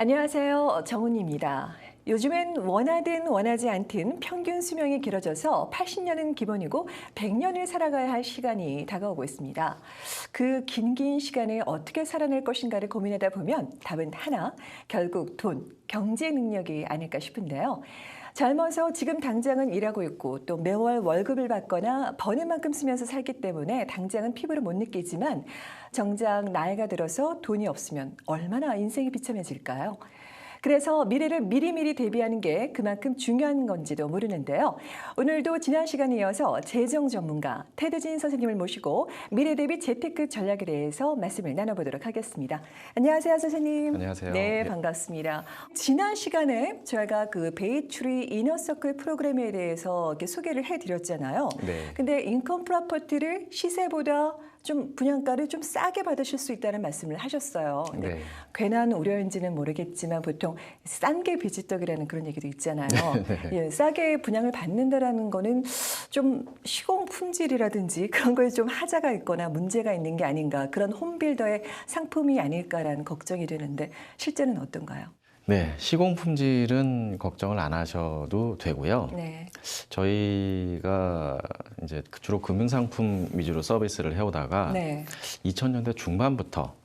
안녕하세요. 정은입니다. 요즘엔 원하든 원하지 않든 평균 수명이 길어져서 80년은 기본이고 100년을 살아가야 할 시간이 다가오고 있습니다. 그 긴 시간을 어떻게 살아낼 것인가를 고민하다 보면 답은 하나, 결국 돈, 경제 능력이 아닐까 싶은데요. 젊어서 지금 당장은 일하고 있고 또 매월 월급을 받거나 버는 만큼 쓰면서 살기 때문에 당장은 피부로 못 느끼지만 정작 나이가 들어서 돈이 없으면 얼마나 인생이 비참해질까요? 그래서 미래를 미리미리 대비하는 게 그만큼 중요한 건지도 모르는데요. 오늘도 지난 시간에 이어서 재정 전문가 테드진 선생님을 모시고 미래 대비 재테크 전략에 대해서 말씀을 나눠보도록 하겠습니다. 안녕하세요, 선생님. 안녕하세요. 네, 반갑습니다. 지난 시간에 저희가 그 베이트리 이너서클 프로그램에 대해서 이렇게 소개를 해드렸잖아요. 네. 근데 인컴 프로퍼티를 시세보다 좀 분양가를 좀 싸게 받으실 수 있다는 말씀을 하셨어요. 근데 네. 괜한 우려인지는 모르겠지만 보통 싼 게 비지떡이라는 그런 얘기도 있잖아요. 예, 싸게 분양을 받는다라는 거는 좀 시공품질이라든지 그런 거에 좀 하자가 있거나 문제가 있는 게 아닌가, 그런 홈빌더의 상품이 아닐까라는 걱정이 되는데 실제는 어떤가요? 네, 시공품질은 걱정을 안 하셔도 되고요. 네. 저희가 이제 주로 금융상품 위주로 서비스를 해오다가 네. 2000년대 중반부터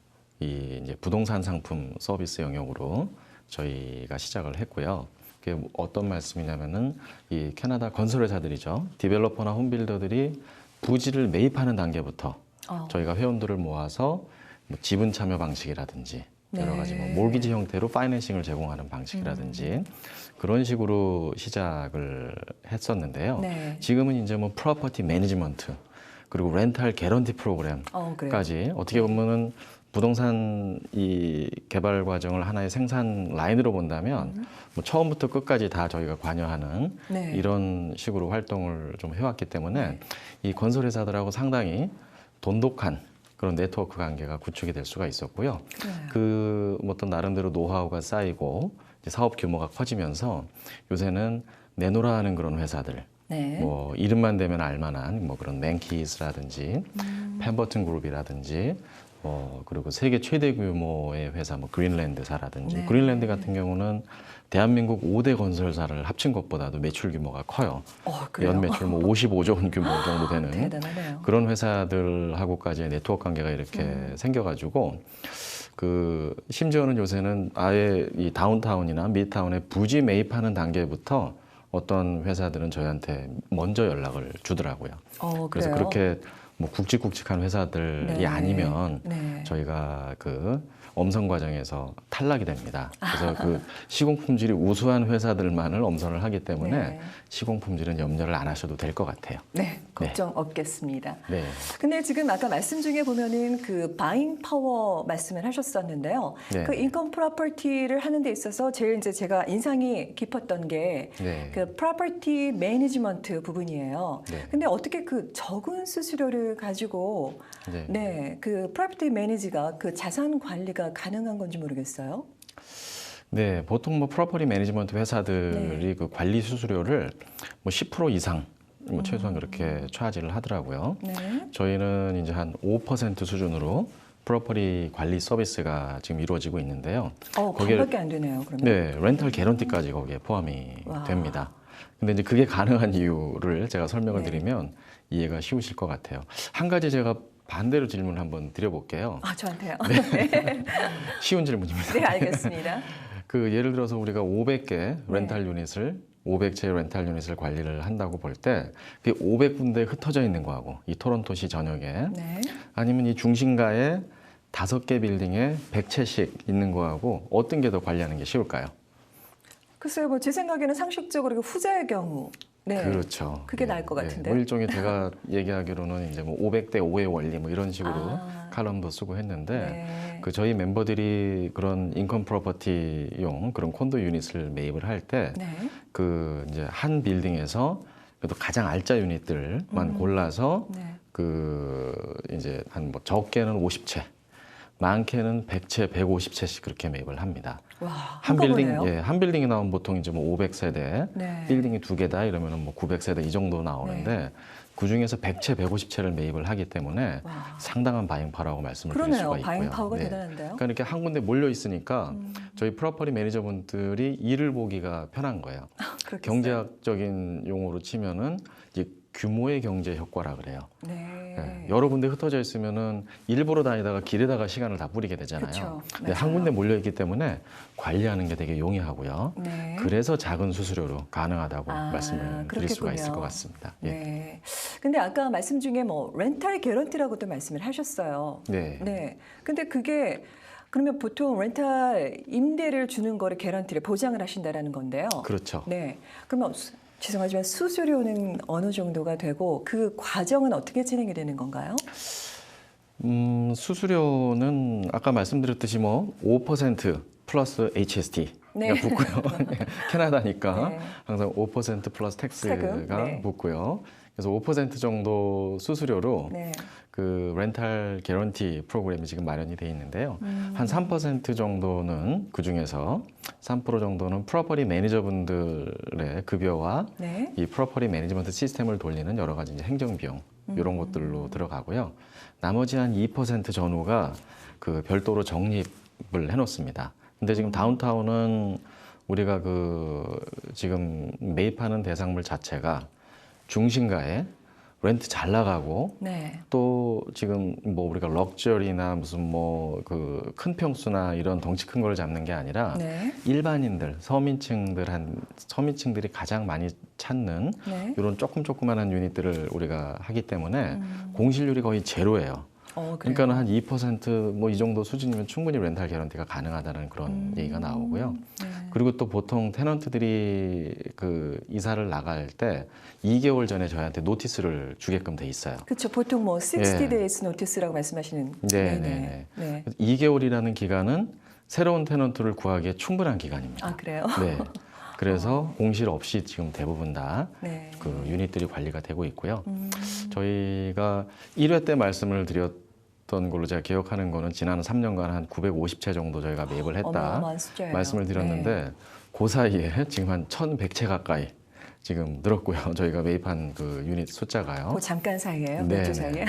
이 이제 부동산 상품 서비스 영역으로 저희가 시작을 했고요. 그게 어떤 말씀이냐면은 이 캐나다 건설회사들이죠. 디벨로퍼나 홈빌더들이 부지를 매입하는 단계부터 저희가 회원들을 모아서 뭐 지분 참여 방식이라든지 여러 가지 뭐 몰기지 형태로 파이낸싱을 제공하는 방식이라든지 그런 식으로 시작을 했었는데요. 네. 지금은 이제 뭐 프로퍼티 매니지먼트 그리고 렌탈 개런티 프로그램까지 어떻게 보면은 부동산 이 개발 과정을 하나의 생산 라인으로 본다면 뭐 처음부터 끝까지 다 저희가 관여하는 네. 이런 식으로 활동을 좀 해왔기 때문에 이 건설회사들하고 상당히 돈독한 그런 네트워크 관계가 구축이 될 수가 있었고요. 그 어떤 나름대로 노하우가 쌓이고 이제 사업 규모가 커지면서 요새는 내노라 하는 그런 회사들, 네. 뭐 이름만 대면 알만한 뭐 그런 맨키스라든지 펜버튼 그룹이라든지 그리고 세계 최대 규모의 회사 뭐 그린랜드사라든지 네. 그린랜드 같은 경우는 대한민국 5대 건설사를 합친 것보다도 매출 규모가 커요. 그래요? 연 매출 뭐 55조 원 규모 정도 되는 대단하네요. 그런 회사들하고까지의 네트워크 관계가 이렇게 생겨가지고 그 심지어는 요새는 아예 이 다운타운이나 미드타운에 부지 매입하는 단계부터 어떤 회사들은 저희한테 먼저 연락을 주더라고요. 그래서 그래요? 그렇게 뭐 굵직굵직한 회사들이 네. 아니면 네. 저희가 그 엄선 과정에서 탈락이 됩니다. 그래서 그 시공품질이 우수한 회사들만을 엄선을 하기 때문에 네. 시공품질은 염려를 안 하셔도 될 것 같아요. 네, 걱정 없겠습니다. 네. 근데 지금 아까 말씀 중에 보면은 그 바잉 파워 말씀을 하셨었는데요. 네. 그 인컴 프로퍼티를 하는 데 있어서 제일 이제 제가 인상이 깊었던 게 네. 그 프로퍼티 매니지먼트 부분이에요. 네. 근데 어떻게 그 적은 수수료를 가지고 네. 그 프로퍼티 매니지가 그 자산 관리가 가능한 건지 모르겠어요. 네, 보통 뭐 프로퍼티 매니지먼트 회사들이 그 관리 수수료를 뭐 10% 이상 뭐 최소한 그렇게 차지를 하더라고요. 네. 저희는 이제 한 5% 수준으로 프로퍼티 관리 서비스가 지금 이루어지고 있는데요. 그거밖에 안 되네요, 그러면. 네, 렌탈 개런티까지 거기에 포함이 됩니다. 근데 이제 그게 가능한 이유를 제가 설명을 드리면 이해가 쉬우실 것 같아요. 한 가지 제가 반대로 질문을 한번 드려볼게요. 저한테요? 네. 쉬운 질문입니다. 네, 알겠습니다. 그 예를 들어서 우리가 500개 렌탈 유닛을 500채 렌탈 유닛을 관리를 한다고 볼 때 그 500군데 흩어져 있는 거하고 이 토론토시 전역에 네. 아니면 이 중심가에 5개 빌딩에 100채씩 있는 거하고 어떤 게 더 관리하는 게 쉬울까요? 글쎄요, 뭐 제 생각에는 상식적으로 후자의 경우. 네. 그렇죠. 그게 나을 것 같은데. 뭐 일종의 제가 얘기하기로는 이제 뭐 500대 5의 원리 뭐 이런 식으로 칼럼도 쓰고 했는데 그 저희 멤버들이 그런 인컴 프로퍼티용 그런 콘도 유닛을 매입을 할 때 그 이제 한 빌딩에서 그래도 가장 알짜 유닛들만 골라서 그 이제 한 뭐 적게는 50채 많게는 100채, 150채씩 그렇게 매입을 합니다. 와, 한 빌딩, 한꺼번에요? 한 빌딩이 나오면 보통 이제 뭐 500세대, 네. 빌딩이 2개다 이러면은 뭐 900세대 이 정도 나오는데 그 중에서 100채, 150채를 매입을 하기 때문에 와. 상당한 바잉파라고 말씀을 드릴 그러네요. 수가 있고요. 바잉 파워가 대단한데요. 그러니까 이렇게 한 군데 몰려 있으니까 저희 프로퍼티 매니저분들이 일을 보기가 편한 거예요. 그렇겠어요. 경제학적인 용어로 치면은 이제 규모의 경제 효과라 그래요. 네. 네, 여러 군데 흩어져 있으면은 일부러 다니다가 길에다가 시간을 다 뿌리게 되잖아요. 그쵸, 근데 한 맞아요. 군데 몰려 있기 때문에 관리하는 게 되게 용이하고요. 네. 그래서 작은 수수료로 가능하다고 말씀을 드릴 수가 그렇겠군요. 있을 것 같습니다. 예. 네. 근데 아까 말씀 중에 뭐 렌탈 개런티라고도 말씀을 하셨어요. 네. 네. 근데 그게 그러면 보통 렌탈 임대를 주는 거를 개런티를 보장을 하신다라는 건데요. 그렇죠. 네. 그러면 죄송하지만 수수료는 어느 정도가 되고 그 과정은 어떻게 진행이 되는 건가요? 수수료는 아까 말씀드렸듯이 뭐 5% 플러스 HST가 네. 붙고요. 캐나다니까 네. 항상 5% 플러스 텍스가 세금, 네. 붙고요. 그래서 5% 정도 수수료로 네. 그 렌탈 개런티 프로그램이 지금 마련이 돼 있는데요. 한 3% 정도는 그 중에서 3% 정도는 프로퍼티 매니저분들의 급여와 네. 이 프로퍼티 매니지먼트 시스템을 돌리는 여러 가지 이제 행정 비용 이런 것들로 들어가고요. 나머지 한 2% 전후가 그 별도로 적립을 해놓습니다. 근데 지금 다운타운은 우리가 그 지금 매입하는 대상물 자체가 중심가에 렌트 잘 나가고 네. 또 지금 뭐 우리가 럭셔리나 무슨 뭐 그 큰 평수나 이런 덩치 큰 걸 잡는 게 아니라 네. 일반인들 서민층들이 가장 많이 찾는 네. 이런 조그만한 유닛들을 우리가 하기 때문에 공실률이 거의 제로예요. 그래요? 그러니까는 한 2%뭐 이 정도 수준이면 충분히 렌탈 개런티가 가능하다는 그런 얘기가 나오고요. 네. 그리고 또 보통 테넌트들이 그 이사를 나갈 때 2개월 전에 저희한테 노티스를 주게끔 돼 있어요. 그렇죠. 보통 뭐 60 예. days 노티스라고 말씀하시는. 네네네. 네. 2개월이라는 기간은 새로운 테넌트를 구하기에 충분한 기간입니다. 아 그래요? 네. 그래서 공실 없이 지금 대부분 다 네. 그 유닛들이 관리가 되고 있고요. 저희가 1회 때 말씀을 드렸던 걸로 제가 기억하는 거는 지난 3년간 한 950채 정도 저희가 매입을 했다 어마어마한 숫자예요. 말씀을 드렸는데 네. 그 사이에 지금 한 1,100채 가까이 지금 늘었고요. 저희가 매입한 그 유닛 숫자가요. 그 잠깐 사이에요? 네, 몇 주 네. 사이에?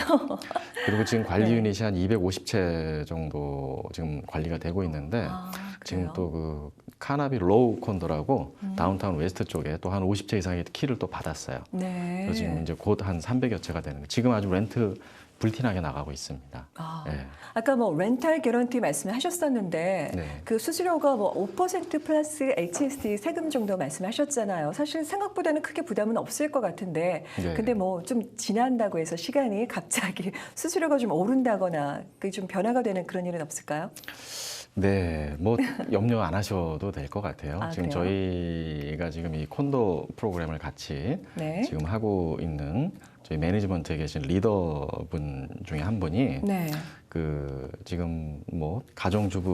그리고 지금 관리 네. 유닛이 한 250채 정도 지금 관리가 되고 있는데 아, 지금 그래요? 또 그 카나비 로우 콘도라고 다운타운 웨스트 쪽에 또 한 50채 이상의 키를 또 받았어요. 네. 그래서 지금 이제 곧 한 300여 채가 되는 거예요. 지금 아주 렌트 불티나게 나가고 있습니다. 아, 네. 아까 뭐 렌탈 개런티 말씀하셨었는데 네. 그 수수료가 뭐 5% 플러스 HST 세금 정도 말씀하셨잖아요. 사실 생각보다는 크게 부담은 없을 것 같은데 네. 근데 뭐 좀 지난다고 해서 시간이 갑자기 수수료가 좀 오른다거나 그 좀 변화가 되는 그런 일은 없을까요? 네, 뭐 염려 안 하셔도 될 것 같아요. 아, 지금 그래요? 저희가 지금 이 콘도 프로그램을 같이 네. 지금 하고 있는 저희 매니지먼트에 계신 리더분 중에 한 분이 네. 그 지금 뭐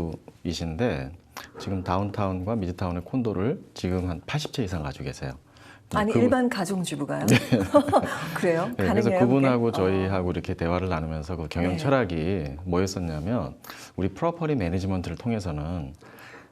가정주부이신데 지금 다운타운과 미드타운의 콘도를 지금 한 80채 이상 가지고 계세요. 아니 그분- 일반 가정주부가요? 그래요? 네, 가능해요? 그래서 그게? 그분하고 저희하고 이렇게 대화를 나누면서 그 경영 네. 철학이 뭐였었냐면 우리 프로퍼티 매니지먼트를 통해서는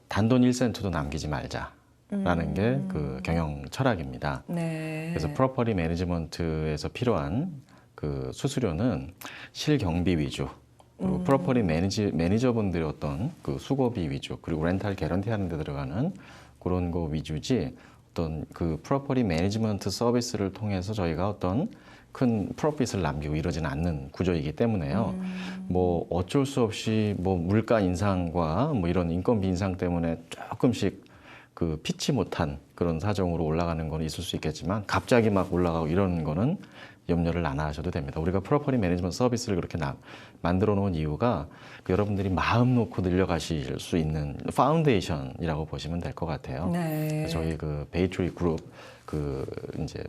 단돈 1센트도 남기지 말자라는 게 그 경영 철학입니다. 네. 그래서 프로퍼티 매니지먼트에서 필요한 그 수수료는 실경비 위주, 그리고 프로퍼티 매니저분들의 어떤 그 수고비 위주, 그리고 렌탈 개런티 하는 데 들어가는 그런 거 위주지 어떤 그 프로퍼티 매니지먼트 서비스를 통해서 저희가 어떤 큰 프로핏을 남기고 이러지는 않는 구조이기 때문에요. 뭐 어쩔 수 없이 뭐 물가 인상과 뭐 이런 인건비 인상 때문에 조금씩 그 피치 못한 그런 사정으로 올라가는 건 있을 수 있겠지만 갑자기 막 올라가고 이런 거는 염려를 안 하셔도 됩니다. 우리가 프로퍼티 매니지먼트 서비스를 그렇게 만들어 놓은 이유가 그 여러분들이 마음 놓고 늘려가실 수 있는 파운데이션이라고 보시면 될 것 같아요. 네. 저희 그 베이트리 그룹 그 이제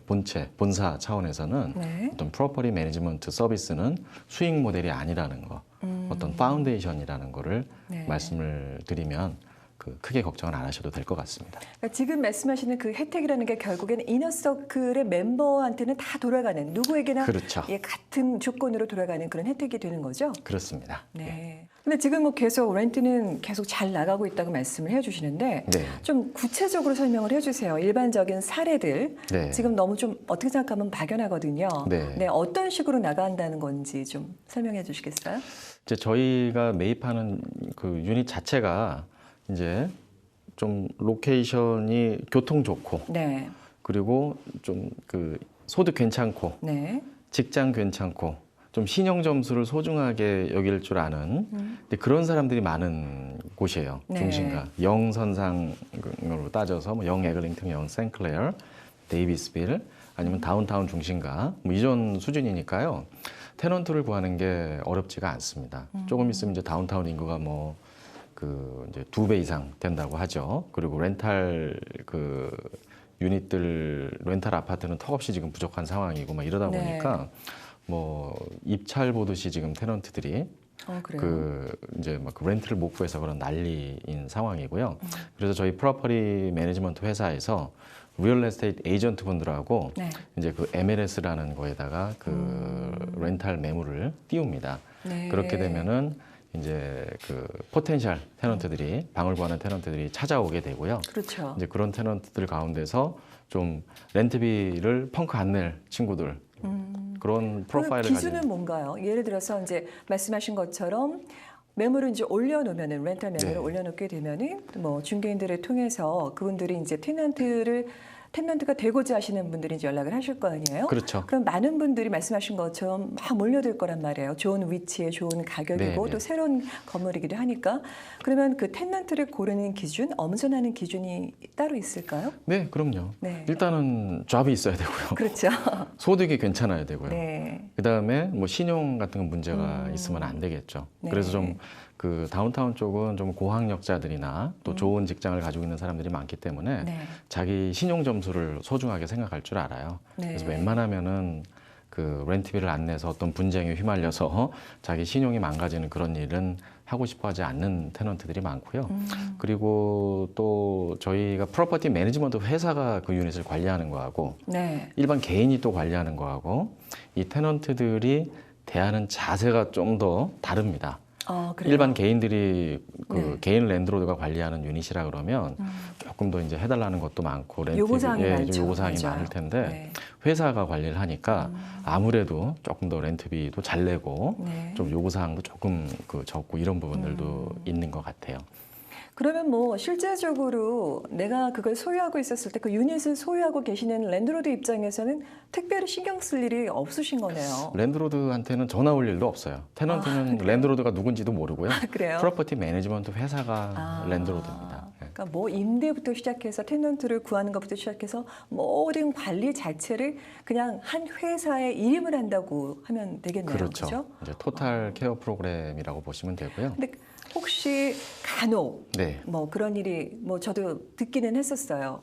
본사 차원에서는 네. 어떤 프로퍼티 매니지먼트 서비스는 수익 모델이 아니라는 거, 어떤 파운데이션이라는 거를 네. 말씀을 드리면 크게 걱정은 안 하셔도 될 것 같습니다. 그러니까 지금 말씀하시는 그 혜택이라는 게 결국에는 이너서클의 멤버한테는 다 돌아가는 누구에게나 그렇죠. 예, 같은 조건으로 돌아가는 그런 혜택이 되는 거죠. 그렇습니다. 네. 근데 지금 뭐 계속 렌트는 계속 잘 나가고 있다고 말씀을 해주시는데 네. 좀 구체적으로 설명을 해주세요. 일반적인 사례들 네. 지금 너무 좀 어떻게 생각하면 막연하거든요. 네. 어떤 식으로 나간다는 건지 좀 설명해 주시겠어요? 이제 저희가 매입하는 그 유닛 자체가 이제 좀 로케이션이 교통 좋고 네, 그리고 좀 소득 괜찮고 네, 직장 괜찮고 좀 신용 점수를 소중하게 여길 줄 아는 근데 그런 사람들이 많은 곳이에요. 네. 중심가 영선상으로 따져서 뭐 영 에글링턴, 영 생클레어, 데이비스빌 아니면 다운타운 중심가 뭐 이전 수준이니까요. 테넌트를 구하는 게 어렵지가 않습니다. 조금 있으면 이제 다운타운 인구가 뭐 이제 2배 이상 된다고 하죠. 그리고 렌탈 유닛들 렌탈 아파트는 턱없이 지금 부족한 상황이고 막 이러다 네. 보니까 뭐 입찰 보듯이 지금 테넌트들이 그래요. 이제 막 렌트를 못 구해서 그런 난리인 상황이고요. 그래서 저희 프로퍼티 매니지먼트 회사에서 리얼 에스테이트 에이전트 분들하고 네. 이제 MLS라는 거에다가 렌탈 매물을 띄웁니다. 네. 그렇게 되면은 이제 포텐셜 테넌트들이 방을 구하는 테넌트들이 찾아오게 되고요. 그렇죠. 이제 그런 테넌트들 가운데서 좀 렌트비를 펑크 안 낼 친구들 그런 프로파일을 그 기준은 뭔가요? 예를 들어서 이제 말씀하신 것처럼 매물을 이제 올려놓으면은 렌탈 매물을 네. 올려놓게 되면은 뭐 중개인들을 통해서 그분들이 이제 테넌트가 되고자 하시는 분들이 이제 연락을 하실 거 아니에요? 그렇죠. 그럼 많은 분들이 말씀하신 것처럼 막 몰려들 거란 말이에요. 좋은 위치에 좋은 가격이고 네, 또 네. 새로운 건물이기도 하니까 그러면 그 테넌트를 고르는 기준, 엄선하는 기준이 따로 있을까요? 네, 그럼요. 네. 일단은 잡이 있어야 되고요. 그렇죠. 소득이 괜찮아야 되고요. 네. 그다음에 뭐 신용 같은 건 문제가 있으면 안 되겠죠. 네. 그래서 좀 다운타운 쪽은 좀 고학력자들이나 또 좋은 직장을 가지고 있는 사람들이 많기 때문에 네. 자기 신용 점수를 소중하게 생각할 줄 알아요. 네. 그래서 웬만하면은 렌트비를 안 내서 어떤 분쟁에 휘말려서 자기 신용이 망가지는 그런 일은 하고 싶어 하지 않는 테넌트들이 많고요. 그리고 또 저희가 프로퍼티 매니지먼트 회사가 그 유닛을 관리하는 거하고 네. 일반 개인이 또 관리하는 거하고 이 테넌트들이 대하는 자세가 좀 더 다릅니다. 그래요? 일반 개인들이 네. 개인 랜드로드가 관리하는 유닛이라 그러면 조금 더 이제 해달라는 것도 많고 요구사항이 많죠. 요구사항이 맞아요. 많을 텐데 네. 회사가 관리를 하니까 아무래도 조금 더 렌트비도 잘 내고 네. 좀 요구사항도 조금 적고 이런 부분들도 있는 것 같아요. 그러면 뭐 실제적으로 내가 그걸 소유하고 있었을 때 그 유닛을 소유하고 계시는 랜드로드 입장에서는 특별히 신경 쓸 일이 없으신 거네요. 랜드로드한테는 전화 올 일도 없어요. 테넌트는 랜드로드가 누군지도 모르고요. 그래요? 프로퍼티 매니지먼트 회사가 랜드로드입니다. 네. 그러니까 뭐 임대부터 시작해서 테넌트를 구하는 것부터 시작해서 모든 관리 자체를 그냥 한 회사에 일임을 한다고 하면 되겠네요. 그렇죠. 그죠? 이제 토탈 케어 프로그램이라고 보시면 되고요. 근데 혹시 간혹 네. 뭐 그런 일이 뭐 저도 듣기는 했었어요.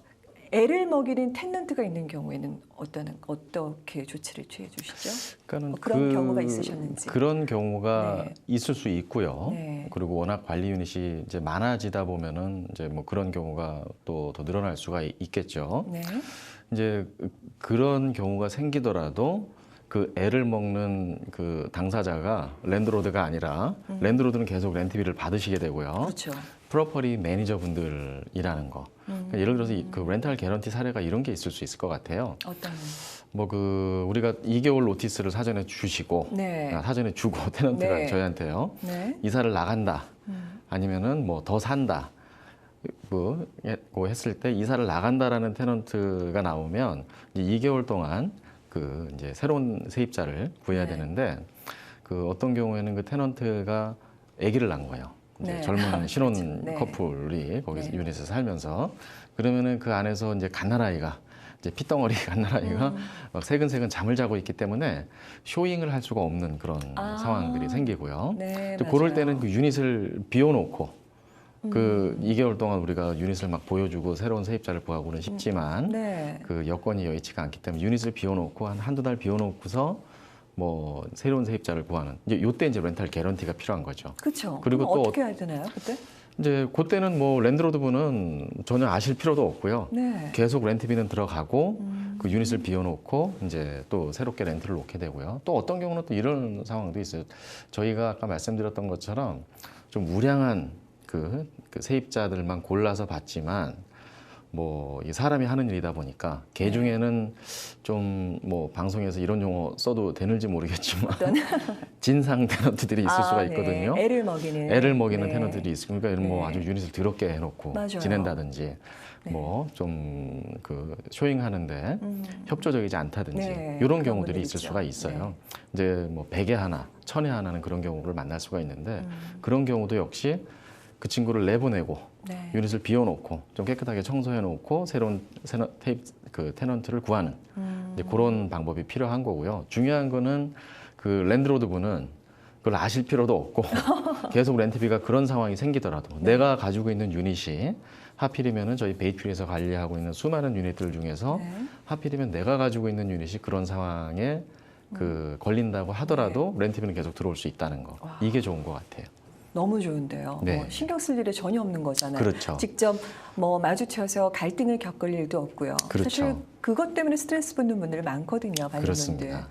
애를 먹이는 텐넌트가 있는 경우에는 어떻게 조치를 취해 주시죠? 그러니까는 그런 경우가 있으셨는지. 그런 경우가 네. 있을 수 있고요. 네. 그리고 워낙 관리 유닛이 이제 많아지다 보면은 이제 뭐 그런 경우가 또 더 늘어날 수가 있겠죠. 네. 이제 그런 경우가 생기더라도 그 애를 먹는 당사자가 랜드로드가 아니라 랜드로드는 계속 렌트비를 받으시게 되고요. 그렇죠. 프로퍼티 매니저분들이라는 거. 그러니까 예를 들어서 렌탈 개런티 사례가 이런 게 있을 수 있을 것 같아요. 어떤? 뭐 우리가 2개월 노티스를 사전에 주시고 네. 사전에 주고 테넌트가 네. 저희한테요. 네. 이사를 나간다. 아니면은 뭐 더 산다. 뭐 했을 때 이사를 나간다라는 테넌트가 나오면 이제 2개월 동안 이제 새로운 세입자를 구해야 네. 되는데 어떤 경우에는 그 테넌트가 아기를 낳은 거예요. 이제 네. 젊은 신혼 그렇죠. 네. 커플이 거기서 네. 유닛에 살면서 그러면은 그 안에서 이제 갓난아이가 이제 피덩어리 갓난아이가 막 새근새근 잠을 자고 있기 때문에 쇼잉을 할 수가 없는 그런 상황들이 생기고요. 네, 이제 그럴 맞아요. 때는 그 유닛을 비워놓고 2개월 동안 우리가 유닛을 막 보여주고 새로운 세입자를 구하고는 쉽지만 네. 여건이 여의치가 않기 때문에 유닛을 비워놓고 한두 달 비워놓고서 뭐 새로운 세입자를 구하는 이제 요때 이제 렌탈 개런티가 필요한 거죠. 그렇죠. 그리고 그럼 또 어떻게 해야 되나요, 그때? 이제 그때는 뭐 랜드로드분은 전혀 아실 필요도 없고요. 네. 계속 렌트비는 들어가고 그 유닛을 비워놓고 이제 또 새롭게 렌트를 놓게 되고요. 또 어떤 경우는 또 이런 상황도 있어요. 저희가 아까 말씀드렸던 것처럼 좀 우량한 그 세입자들만 골라서 받지만 뭐 이 사람이 하는 일이다 보니까 개 중에는 좀 뭐 방송에서 이런 용어 써도 되는지 모르겠지만 진상 테너트들이 있을 수가 있거든요. 네. 애를 먹이는 네. 테너들이 있으니까 이런 뭐 아주 유닛을 더럽게 해놓고 맞아요. 지낸다든지 뭐 좀 그 쇼잉하는데 협조적이지 않다든지 네. 이런 그런 경우들이 분들 있을 있죠. 수가 있어요. 이제 뭐 100에 하나, 1000에 하나는 그런 경우를 만날 수가 있는데 그런 경우도 역시 그 친구를 내보내고 네. 유닛을 비워놓고 좀 깨끗하게 청소해놓고 새로운 테넌트를 구하는 이제 그런 방법이 필요한 거고요. 중요한 거는 그 랜드로드 분은 그걸 아실 필요도 없고 계속 렌트비가 그런 상황이 생기더라도 내가 가지고 있는 유닛이 하필이면은 저희 베이큐리에서 관리하고 있는 수많은 유닛들 중에서 네. 하필이면 내가 가지고 있는 유닛이 그런 상황에 그 걸린다고 하더라도 렌트비는 계속 들어올 수 있다는 거. 와. 이게 좋은 것 같아요. 너무 좋은데요. 네. 뭐 신경 쓸 일이 전혀 없는 거잖아요. 그렇죠. 직접 뭐 마주쳐서 갈등을 겪을 일도 없고요. 그렇죠. 사실 그것 때문에 스트레스 받는 분들 많거든요. 반려견들. 그렇습니다.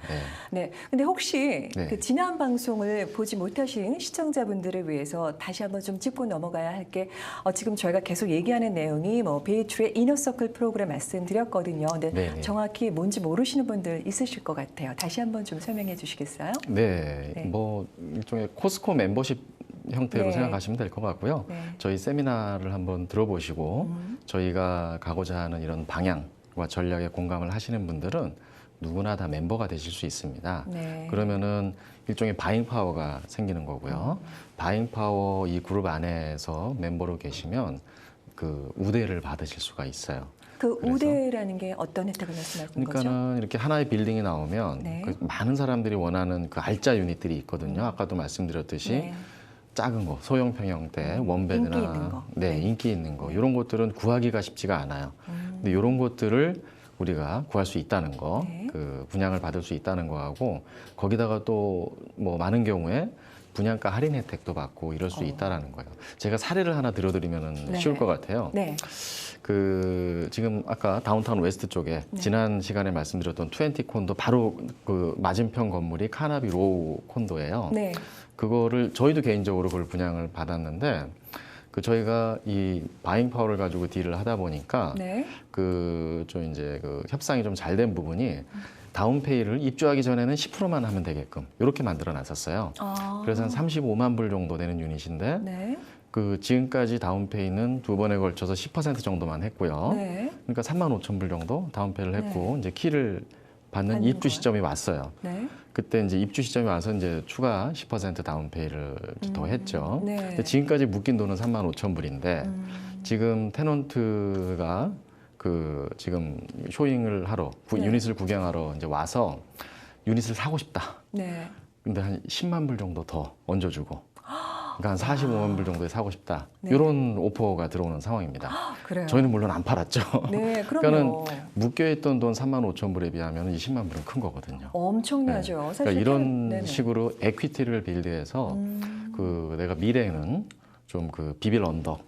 네. 네. 근데 혹시 네. 그 지난 방송을 보지 못하신 시청자분들을 위해서 다시 한번 좀 짚고 넘어가야 할 게 지금 저희가 계속 얘기하는 내용이 뭐 베이트의 이너서클 프로그램 말씀드렸거든요. 근데 네네. 정확히 뭔지 모르시는 분들 있으실 것 같아요. 다시 한번 좀 설명해 주시겠어요? 네. 네. 뭐 일종의 코스코 멤버십 형태로 네. 생각하시면 될 것 같고요. 네. 저희 세미나를 한번 들어보시고 저희가 가고자 하는 이런 방향과 전략에 공감을 하시는 분들은 누구나 다 멤버가 되실 수 있습니다. 네. 그러면은 일종의 바잉 파워가 생기는 거고요. 바잉 파워 이 그룹 안에서 멤버로 계시면 그 우대를 받으실 수가 있어요. 그 그래서? 우대라는 게 어떤 혜택을 말씀하시는 거죠? 그러니까는 이렇게 하나의 빌딩이 나오면 네. 그 많은 사람들이 원하는 그 알짜 유닛들이 있거든요. 아까도 말씀드렸듯이 네. 작은 거, 소형 평형대, 원베드나 인기 있는 거. 네, 네. 인기 있는 거 이런 것들은 구하기가 쉽지가 않아요. 근데 이런 것들을 우리가 구할 수 있다는 거, 네. 그 분양을 받을 수 있다는 거하고 거기다가 또 뭐 많은 경우에 분양가 할인 혜택도 받고 이럴 수 있다라는 거예요. 제가 사례를 하나 들어드리면 네. 쉬울 것 같아요. 네. 그 지금 아까 다운타운 웨스트 쪽에 지난 시간에 말씀드렸던 20 콘도 바로 그 맞은편 건물이 카나비 로우 콘도예요. 네. 그거를 저희도 개인적으로 그걸 분양을 받았는데 그 저희가 이 바잉 파워를 가지고 딜을 하다 보니까 네. 그 좀 이제 그 협상이 좀 잘 된 부분이 다운페이를 입주하기 전에는 10%만 하면 되게끔 이렇게 만들어 놨었어요. 아. 그래서 한 35만 불 정도 되는 유닛인데 네. 그 지금까지 다운페이는 두 번에 걸쳐서 10% 정도만 했고요. 네. 그러니까 3만 5천 불 정도 다운페이를 했고 이제 키를 받는 받는 입주 거예요. 시점이 왔어요. 네. 그때 이제 입주 시점이 와서 이제 추가 10% 다운페이를 더 했죠. 네. 근데 지금까지 묶인 돈은 3만 5천 불인데 지금 테넌트가 그 지금 쇼잉을 하러 네. 유닛을 구경하러 이제 와서 유닛을 사고 싶다. 네. 근데 한 10만 불 정도 더 얹어주고 그러니까 한 45만 불 정도에 사고 싶다. 네. 이런 오퍼가 들어오는 상황입니다. 그래요. 저희는 물론 안 팔았죠. 네, 그러니까는 그럼요. 묶여있던 돈 3만 5천 불에 비하면 20만 불은 큰 거거든요. 엄청나죠. 네. 사실 그러니까 이런 네네. 식으로 에퀴티를 빌드해서 그 내가 미래에는 좀 그 비빌 언덕,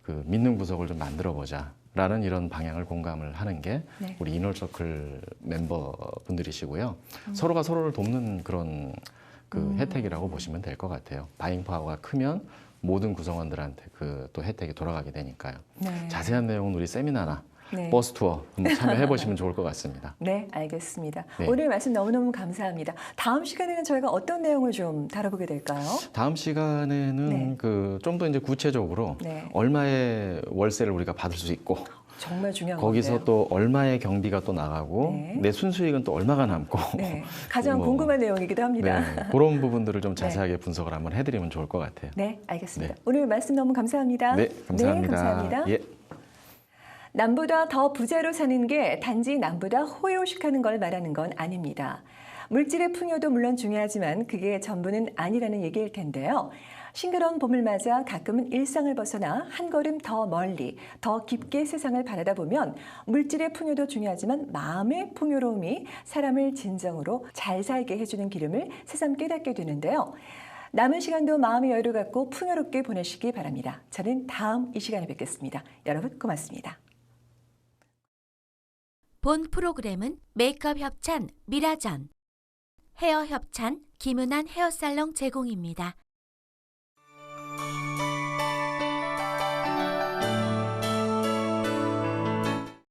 그 믿는 구석을 좀 만들어 보자라는 이런 방향을 공감을 하는 게 네. 우리 이너서클 멤버 분들이시고요. 서로가 서로를 돕는 그런 그 혜택이라고 보시면 될 것 같아요. 바잉 파워가 크면 모든 구성원들한테 그 또 혜택이 돌아가게 되니까요. 네. 자세한 내용은 우리 세미나나 네. 버스 투어 한번 참여해 보시면 좋을 것 같습니다. 네, 알겠습니다. 네. 오늘 말씀 너무너무 감사합니다. 다음 시간에는 저희가 어떤 내용을 좀 다뤄보게 될까요? 다음 시간에는 네. 그 좀 더 이제 구체적으로 네. 얼마의 월세를 우리가 받을 수 있고 정말 중요한 거기서 건데요. 또 얼마의 경비가 또 나가고 네. 내 순수익은 또 얼마가 남고 네, 가장 뭐, 궁금한 내용이기도 합니다. 네, 그런 부분들을 좀 자세하게 분석을 한번 해드리면 좋을 것 같아요. 네, 알겠습니다. 네. 오늘 말씀 너무 감사합니다. 네, 감사합니다. 네, 감사합니다. 예. 남보다 더 부자로 사는 게 단지 남보다 호요식하는 걸 말하는 건 아닙니다. 물질의 풍요도 물론 중요하지만 그게 전부는 아니라는 얘기일 텐데요. 싱그러운 봄을 맞아 가끔은 일상을 벗어나 한 걸음 더 멀리, 더 깊게 세상을 바라다 보면 물질의 풍요도 중요하지만 마음의 풍요로움이 사람을 진정으로 잘 살게 해주는 기름을 새삼 깨닫게 되는데요. 남은 시간도 마음의 여유를 갖고 풍요롭게 보내시기 바랍니다. 저는 다음 이 시간에 뵙겠습니다. 여러분 고맙습니다. 본 프로그램은 메이크업 협찬 미라전, 헤어 협찬 김은한 헤어살롱 제공입니다.